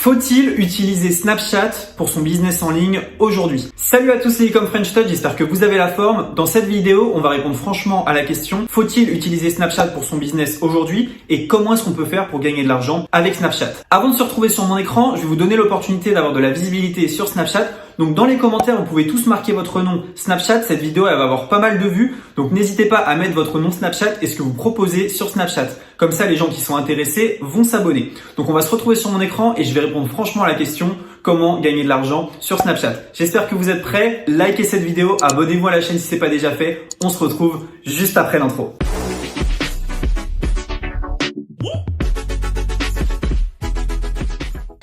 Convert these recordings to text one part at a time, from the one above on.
Faut-il utiliser Snapchat pour son business en ligne aujourd'hui? Salut à tous, c'est Ecom French Touch, j'espère que vous avez la forme. Dans cette vidéo, on va répondre franchement à la question: faut-il utiliser Snapchat pour son business aujourd'hui et comment est-ce qu'on peut faire pour gagner de l'argent avec Snapchat? Avant de se retrouver sur mon écran, je vais vous donner l'opportunité d'avoir de la visibilité sur Snapchat. Donc dans les commentaires, vous pouvez tous marquer votre nom Snapchat. Cette vidéo, elle va avoir pas mal de vues. Donc n'hésitez pas à mettre votre nom Snapchat et ce que vous proposez sur Snapchat. Comme ça, les gens qui sont intéressés vont s'abonner. Donc on va se retrouver sur mon écran et je vais répondre franchement à la question: comment gagner de l'argent sur Snapchat? J'espère que vous êtes prêts. Likez cette vidéo, abonnez-vous à la chaîne si ce n'est pas déjà fait. On se retrouve juste après l'intro.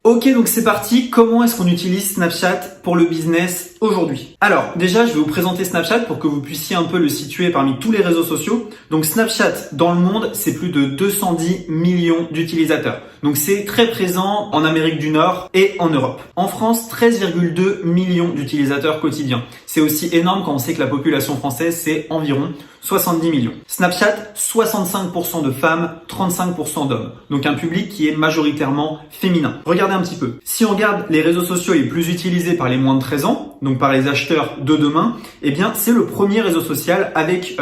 Ok, donc c'est parti. Comment est-ce qu'on utilise Snapchat pour le business aujourd'hui? Alors, déjà, je vais vous présenter Snapchat pour que vous puissiez un peu le situer parmi tous les réseaux sociaux. Donc, Snapchat, dans le monde, c'est plus de 210 millions d'utilisateurs. Donc, c'est très présent en Amérique du Nord et en Europe. En France, 13,2 millions d'utilisateurs quotidiens. C'est aussi énorme quand on sait que la population française, c'est environ 70 millions. Snapchat, 65% de femmes, 35% d'hommes. Donc un public qui est majoritairement féminin. Regardez un petit peu. Si on regarde les réseaux sociaux les plus utilisés par les moins de 13 ans, donc par les acheteurs de demain, eh bien c'est le premier réseau social avec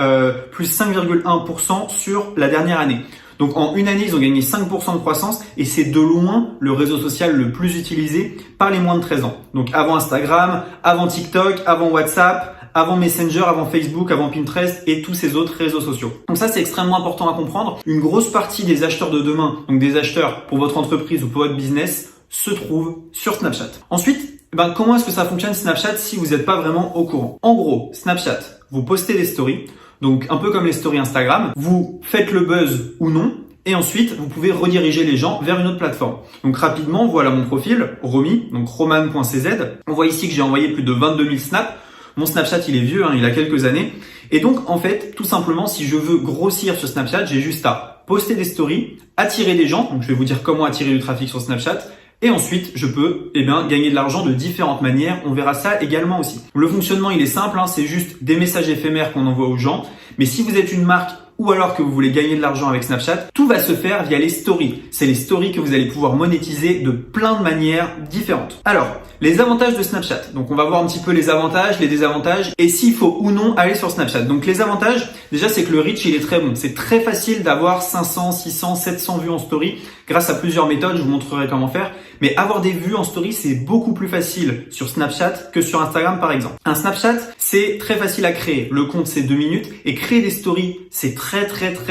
plus 5,1% sur la dernière année. Donc en une année, ils ont gagné 5% de croissance et c'est de loin le réseau social le plus utilisé par les moins de 13 ans. Donc avant Instagram, avant TikTok, avant WhatsApp, avant Messenger, avant Facebook, avant Pinterest et tous ces autres réseaux sociaux. Donc ça, c'est extrêmement important à comprendre. Une grosse partie des acheteurs de demain, donc des acheteurs pour votre entreprise ou pour votre business, se trouvent sur Snapchat. Ensuite, comment est-ce que ça fonctionne Snapchat si vous n'êtes pas vraiment au courant? En gros, Snapchat, vous postez des stories, donc un peu comme les stories Instagram, vous faites le buzz ou non, et ensuite, vous pouvez rediriger les gens vers une autre plateforme. Donc rapidement, voilà mon profil, Romy, donc roman.cz. On voit ici que j'ai envoyé plus de 22 000 snaps. Mon Snapchat, il est vieux, il a quelques années. Et donc, en fait, tout simplement, si je veux grossir sur Snapchat, j'ai juste à poster des stories, attirer des gens. Donc, je vais vous dire comment attirer du trafic sur Snapchat. Et ensuite, je peux gagner de l'argent de différentes manières. On verra ça également aussi. Le fonctionnement, il est simple. C'est juste des messages éphémères qu'on envoie aux gens. Mais si vous êtes une marque ou alors que vous voulez gagner de l'argent avec Snapchat, tout va se faire via les stories. C'est les stories que vous allez pouvoir monétiser de plein de manières différentes. Alors, les avantages de Snapchat. Donc, on va voir un petit peu les avantages, les désavantages et s'il faut ou non aller sur Snapchat. Donc, les avantages, déjà, c'est que le reach, il est très bon. C'est très facile d'avoir 500, 600, 700 vues en story grâce à plusieurs méthodes. Je vous montrerai comment faire. Mais avoir des vues en story, c'est beaucoup plus facile sur Snapchat que sur Instagram, par exemple. Un Snapchat, c'est très facile à créer. Le compte, c'est 2 minutes et créer des stories, c'est très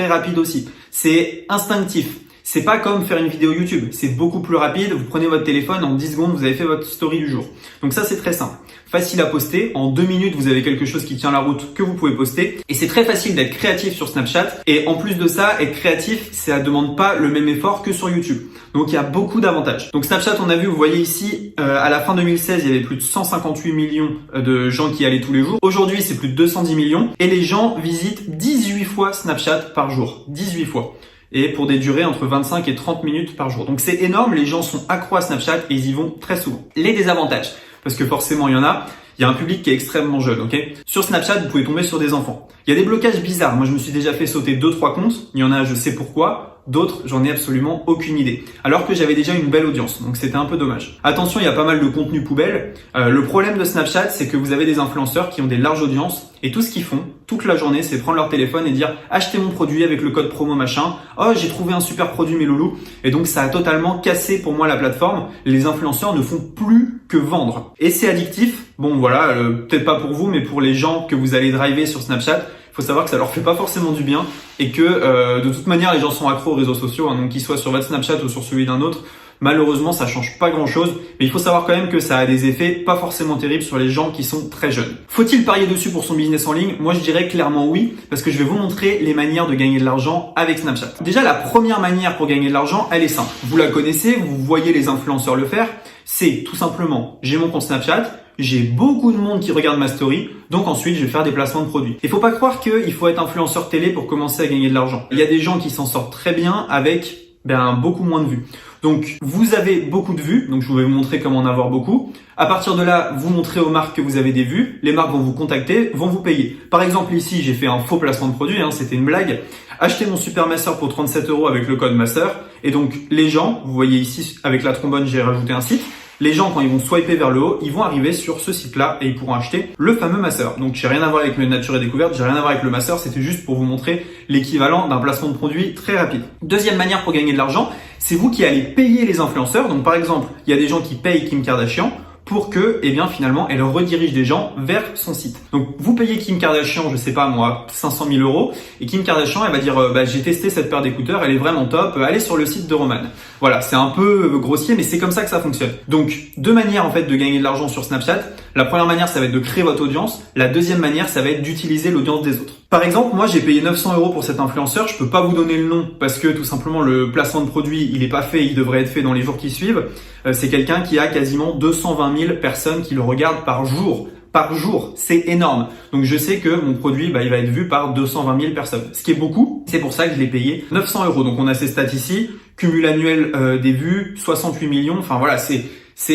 rapide aussi. C'est instinctif. C'est pas comme faire une vidéo YouTube. C'est beaucoup plus rapide. Vous prenez votre téléphone, en 10 secondes, vous avez fait votre story du jour. Donc ça, c'est très simple. Facile à poster. En 2 minutes, vous avez quelque chose qui tient la route que vous pouvez poster. Et c'est très facile d'être créatif sur Snapchat. Et en plus de ça, être créatif, ça ne demande pas le même effort que sur YouTube. Donc il y a beaucoup d'avantages. Donc Snapchat, on a vu, vous voyez ici, à la fin 2016, il y avait plus de 158 millions de gens qui allaient tous les jours. Aujourd'hui, c'est plus de 210 millions. Et les gens visitent 18 fois Snapchat par jour. 18 fois. Et pour des durées entre 25 et 30 minutes par jour. Donc c'est énorme, les gens sont accros à Snapchat et ils y vont très souvent. Les désavantages, parce que forcément il y en a, il y a un public qui est extrêmement jeune, ok? Sur Snapchat, vous pouvez tomber sur des enfants. Il y a des blocages bizarres. Moi, je me suis déjà fait sauter 2-3 comptes. Il y en a, je sais pourquoi. D'autres, j'en ai absolument aucune idée. Alors que j'avais déjà une belle audience. Donc, c'était un peu dommage. Attention, il y a pas mal de contenu poubelle. Le problème de Snapchat, c'est que vous avez des influenceurs qui ont des larges audiences. Et tout ce qu'ils font, toute la journée, c'est prendre leur téléphone et dire « Achetez mon produit avec le code promo machin. Oh, j'ai trouvé un super produit, mes loulous. » Et donc, ça a totalement cassé pour moi la plateforme. Les influenceurs ne font plus que vendre. Et c'est addictif. Bon, voilà, peut-être pas pour vous, mais pour les gens que vous allez driver sur Snapchat, il faut savoir que ça leur fait pas forcément du bien et que de toute manière, les gens sont accros aux réseaux sociaux, donc qu'ils soient sur votre Snapchat ou sur celui d'un autre. Malheureusement, ça change pas grand-chose, mais il faut savoir quand même que ça a des effets pas forcément terribles sur les gens qui sont très jeunes. Faut-il parier dessus pour son business en ligne? Moi, je dirais clairement oui, parce que je vais vous montrer les manières de gagner de l'argent avec Snapchat. Déjà, la première manière pour gagner de l'argent, elle est simple. Vous la connaissez, vous voyez les influenceurs le faire. C'est tout simplement, j'ai mon compte Snapchat, j'ai beaucoup de monde qui regarde ma story, donc ensuite je vais faire des placements de produits. Il faut pas croire qu'il faut être influenceur télé pour commencer à gagner de l'argent. Il y a des gens qui s'en sortent très bien avec beaucoup moins de vues. Donc vous avez beaucoup de vues, donc je vais vous montrer comment en avoir beaucoup. À partir de là, vous montrez aux marques que vous avez des vues, les marques vont vous contacter, vont vous payer. Par exemple ici, j'ai fait un faux placement de produit, c'était une blague. Achetez mon super masseur pour 37 € avec le code masseur. Et donc les gens, vous voyez ici avec la trombone, j'ai rajouté un site. Les gens, quand ils vont swiper vers le haut, ils vont arriver sur ce site-là et ils pourront acheter le fameux masseur. Donc, j'ai rien à voir avec le Nature et Découverte, j'ai rien à voir avec le masseur, c'était juste pour vous montrer l'équivalent d'un placement de produit très rapide. Deuxième manière pour gagner de l'argent, c'est vous qui allez payer les influenceurs. Donc, par exemple, il y a des gens qui payent Kim Kardashian pour que, finalement, elle redirige des gens vers son site. Donc, vous payez Kim Kardashian, je sais pas moi, 500 000 €, et Kim Kardashian, elle va dire, j'ai testé cette paire d'écouteurs, elle est vraiment top, allez sur le site de Roman. Voilà, c'est un peu grossier, mais c'est comme ça que ça fonctionne. Donc, deux manières, en fait, de gagner de l'argent sur Snapchat. La première manière, ça va être de créer votre audience. La deuxième manière, ça va être d'utiliser l'audience des autres. Par exemple, moi, j'ai payé 900 € pour cet influenceur. Je peux pas vous donner le nom parce que, tout simplement, le placement de produit, il est pas fait, il devrait être fait dans les jours qui suivent. C'est quelqu'un qui a quasiment 220 000 personnes qui le regardent par jour. Par jour, c'est énorme. Donc je sais que mon produit, il va être vu par 220 000 personnes. Ce qui est beaucoup, c'est pour ça que je l'ai payé 900 €. Donc on a ces stats ici, cumul annuel des vues, 68 millions. Enfin voilà, c'est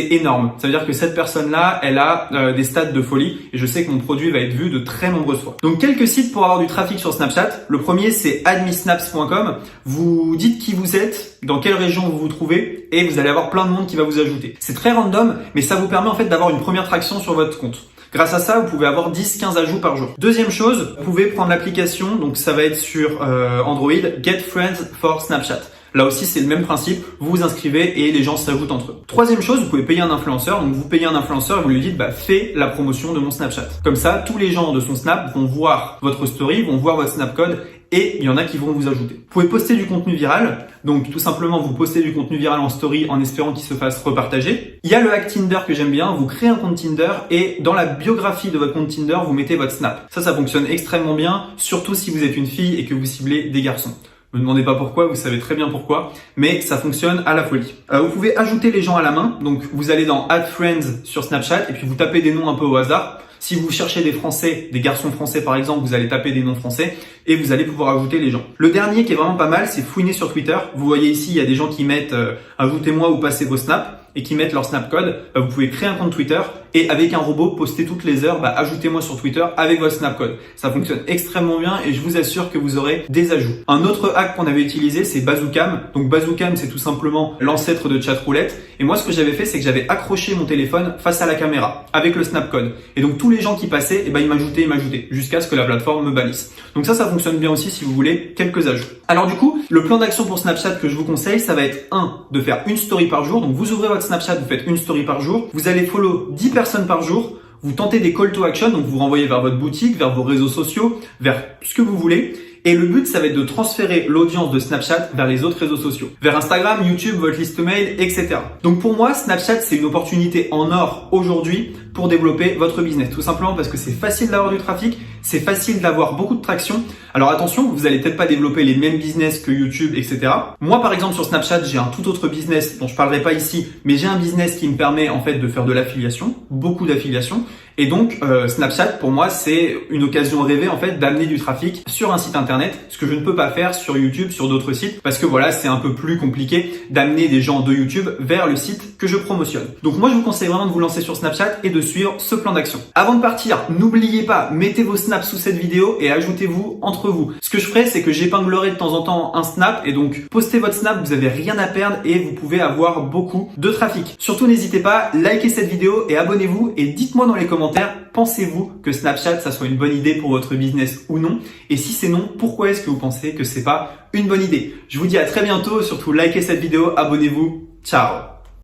énorme. Ça veut dire que cette personne-là, elle a des stats de folie et je sais que mon produit va être vu de très nombreuses fois. Donc quelques sites pour avoir du trafic sur Snapchat. Le premier, c'est admisnaps.com. Vous dites qui vous êtes, dans quelle région vous vous trouvez et vous allez avoir plein de monde qui va vous ajouter. C'est très random, mais ça vous permet en fait d'avoir une première traction sur votre compte. Grâce à ça, vous pouvez avoir 10-15 ajouts par jour. Deuxième chose, vous pouvez prendre l'application, donc ça va être sur Android, Get Friends for Snapchat. Là aussi, c'est le même principe. Vous vous inscrivez et les gens s'ajoutent entre eux. Troisième chose, vous pouvez payer un influenceur. Donc, vous payez un influenceur et vous lui dites, fais la promotion de mon Snapchat. Comme ça, tous les gens de son Snap vont voir votre story, vont voir votre Snap code et il y en a qui vont vous ajouter. Vous pouvez poster du contenu viral. Donc, tout simplement, vous postez du contenu viral en story en espérant qu'il se fasse repartager. Il y a le hack Tinder que j'aime bien. Vous créez un compte Tinder et dans la biographie de votre compte Tinder, vous mettez votre Snap. Ça fonctionne extrêmement bien, surtout si vous êtes une fille et que vous ciblez des garçons. Ne me demandez pas pourquoi, vous savez très bien pourquoi, mais ça fonctionne à la folie. Vous pouvez ajouter les gens à la main, donc vous allez dans Add Friends sur Snapchat et puis vous tapez des noms un peu au hasard. Si vous cherchez des Français, des garçons français par exemple, vous allez taper des noms français et vous allez pouvoir ajouter les gens. Le dernier qui est vraiment pas mal, c'est fouiner sur Twitter. Vous voyez ici, il y a des gens qui mettent ajoutez-moi ou passez vos snaps et qui mettent leur snap code. Vous pouvez créer un compte Twitter et avec un robot poster toutes les heures, ajoutez-moi sur Twitter avec votre snap code. Ça fonctionne extrêmement bien et je vous assure que vous aurez des ajouts. Un autre hack qu'on avait utilisé, c'est Bazoocam. Donc Bazoocam, c'est tout simplement l'ancêtre de Chatroulette. Et moi, ce que j'avais fait, c'est que j'avais accroché mon téléphone face à la caméra avec le snap code. Et donc tous les gens qui passaient, ils m'ajoutaient jusqu'à ce que la plateforme me bannisse. Donc ça fonctionne bien aussi si vous voulez quelques ajouts. Alors du coup, le plan d'action pour Snapchat que je vous conseille, ça va être de faire une story par jour. Donc vous ouvrez votre Snapchat, vous faites une story par jour. Vous allez follow 10 personnes par jour. Vous tentez des call to action, donc vous renvoyez vers votre boutique, vers vos réseaux sociaux, vers ce que vous voulez. Et le but, ça va être de transférer l'audience de Snapchat vers les autres réseaux sociaux. Vers Instagram, YouTube, votre liste mail, etc. Donc pour moi, Snapchat, c'est une opportunité en or aujourd'hui pour développer votre business. Tout simplement parce que c'est facile d'avoir du trafic, c'est facile d'avoir beaucoup de traction. Alors attention, vous allez peut-être pas développer les mêmes business que YouTube, etc. Moi, par exemple, sur Snapchat, j'ai un tout autre business dont je parlerai pas ici, mais j'ai un business qui me permet en fait de faire de l'affiliation, beaucoup d'affiliation. Et donc, Snapchat, pour moi, c'est une occasion rêvée, en fait, d'amener du trafic sur un site internet, ce que je ne peux pas faire sur YouTube, sur d'autres sites, parce que voilà, c'est un peu plus compliqué d'amener des gens de YouTube vers le site que je promotionne. Donc moi, je vous conseille vraiment de vous lancer sur Snapchat et de suivre ce plan d'action. Avant de partir, n'oubliez pas, mettez vos snaps sous cette vidéo et ajoutez-vous entre vous. Ce que je ferai, c'est que j'épinglerai de temps en temps un snap et donc postez votre snap, vous avez rien à perdre et vous pouvez avoir beaucoup de trafic. Surtout, n'hésitez pas, likez cette vidéo et abonnez-vous et dites-moi dans les commentaires, pensez-vous que Snapchat, ça soit une bonne idée pour votre business ou non? Et si c'est non, pourquoi est-ce que vous pensez que c'est pas une bonne idée? Je vous dis à très bientôt, surtout likez cette vidéo, abonnez-vous, ciao!